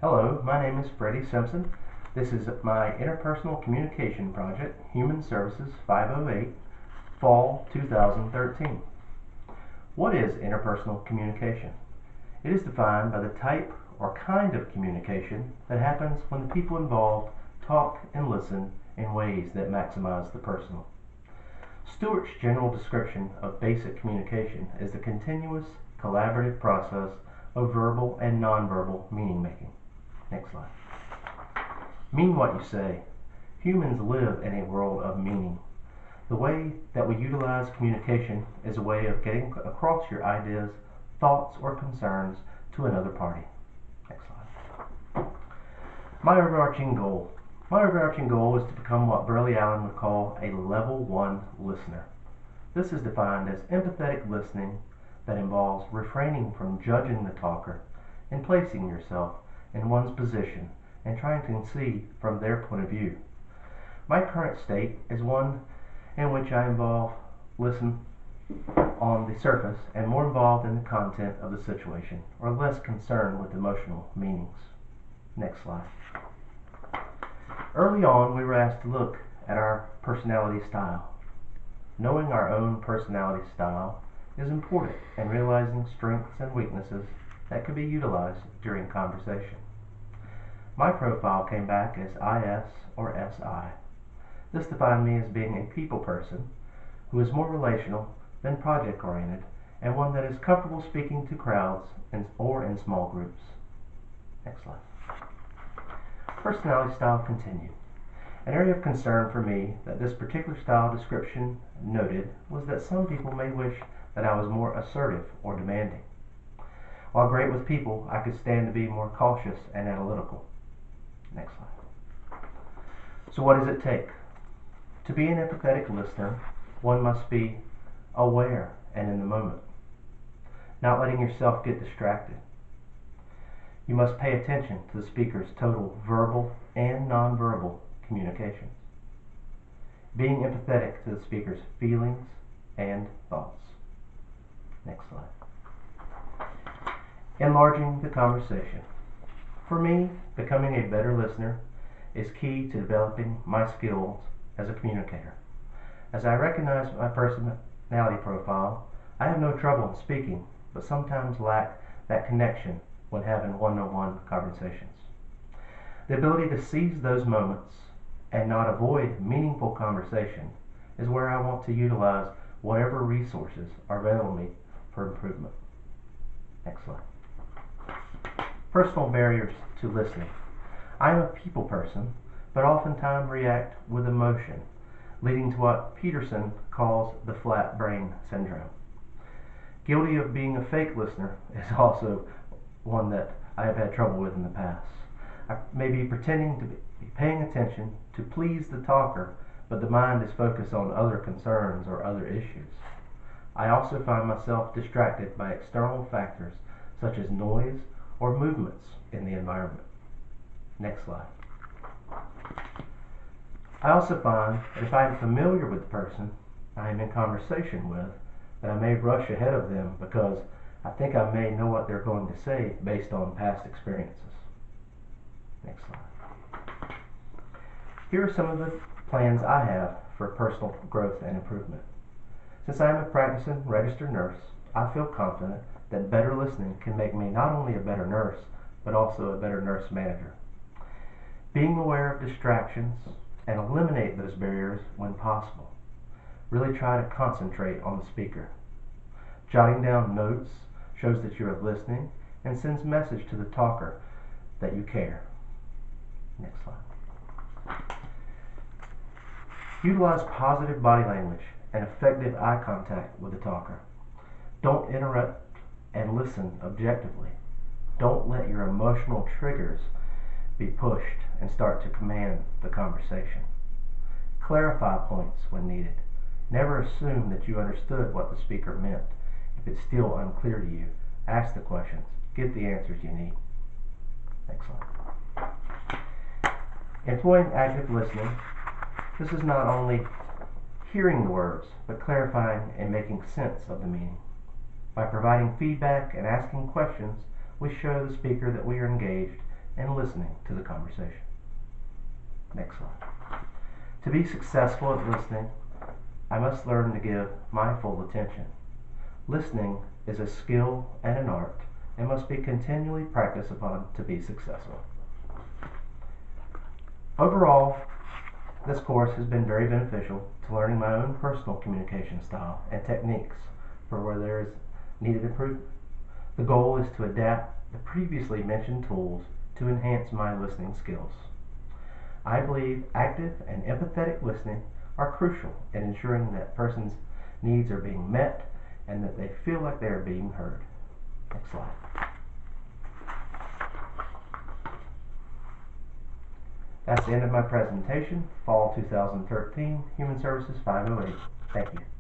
Hello, my name is Freddie Simpson. This is my interpersonal communication project, Human Services 508, Fall 2013. What is interpersonal communication? It is defined by the type or kind of communication that happens when the people involved talk and listen in ways that maximize the personal. Stewart's general description of basic communication is the continuous, collaborative process of verbal and nonverbal meaning making. Next slide. Mean what you say. Humans live in a world of meaning. The way that we utilize communication is a way of getting across your ideas, thoughts, or concerns to another party. Next slide. My overarching goal is to become what Burley Allen would call a level 1 listener. This is defined as empathetic listening that involves refraining from judging the talker and placing yourself in one's position and trying to see from their point of view. My current state is one in which I listen on the surface and more involved in the content of the situation, or less concerned with emotional meanings. Next slide. Early on, we were asked to look at our personality style. Knowing our own personality style is important in realizing strengths and weaknesses that could be utilized during conversation. My profile came back as IS or SI. This defined me as being a people person who is more relational than project oriented, and one that is comfortable speaking to crowds or in small groups. Next slide. Personality style continued. An area of concern for me that this particular style description noted was that some people may wish that I was more assertive or demanding. While great with people, I could stand to be more cautious and analytical. Next slide. So what does it take? To be an empathetic listener, one must be aware and in the moment, not letting yourself get distracted. You must pay attention to the speaker's total verbal and nonverbal communications, being empathetic to the speaker's feelings and thoughts. Next slide. Enlarging the conversation. For me, becoming a better listener is key to developing my skills as a communicator. As I recognize my personality profile, I have no trouble in speaking, but sometimes lack that connection when having one-on-one conversations. The ability to seize those moments and not avoid meaningful conversation is where I want to utilize whatever resources are available to me for improvement. Next slide. Personal barriers to listening. I am a people person, but oftentimes react with emotion, leading to what Peterson calls the flat brain syndrome. Guilty of being a fake listener is also one that I have had trouble with in the past. I may be pretending to be paying attention to please the talker, but the mind is focused on other concerns or other issues. I also find myself distracted by external factors such as noise or movements in the environment. Next slide. I also find that if I am familiar with the person I am in conversation with, that I may rush ahead of them because I think I may know what they're going to say based on past experiences. Next slide. Here are some of the plans I have for personal growth and improvement. Since I am a practicing registered nurse, I feel confident that better listening can make me not only a better nurse, but also a better nurse manager. Being aware of distractions and eliminate those barriers when possible. Really try to concentrate on the speaker. Jotting down notes shows that you are listening and sends message to the talker that you care. Next slide. Utilize positive body language and effective eye contact with the talker. Don't interrupt and listen objectively. Don't let your emotional triggers be pushed and start to command the conversation. Clarify points when needed. Never assume that you understood what the speaker meant. If it's still unclear to you, ask the questions. Get the answers you need. Next slide. Employing active listening. This is not only hearing the words, but clarifying and making sense of the meaning. By providing feedback and asking questions, we show the speaker that we are engaged and listening to the conversation. Next slide. To be successful at listening, I must learn to give my full attention. Listening is a skill and an art and must be continually practiced upon to be successful. Overall, this course has been very beneficial to learning my own personal communication style and techniques for where there is needed improvement. The goal is to adapt the previously mentioned tools to enhance my listening skills. I believe active and empathetic listening are crucial in ensuring that person's needs are being met and that they feel like they are being heard. Next slide. That's the end of my presentation, Fall 2013, Human Services 508. Thank you.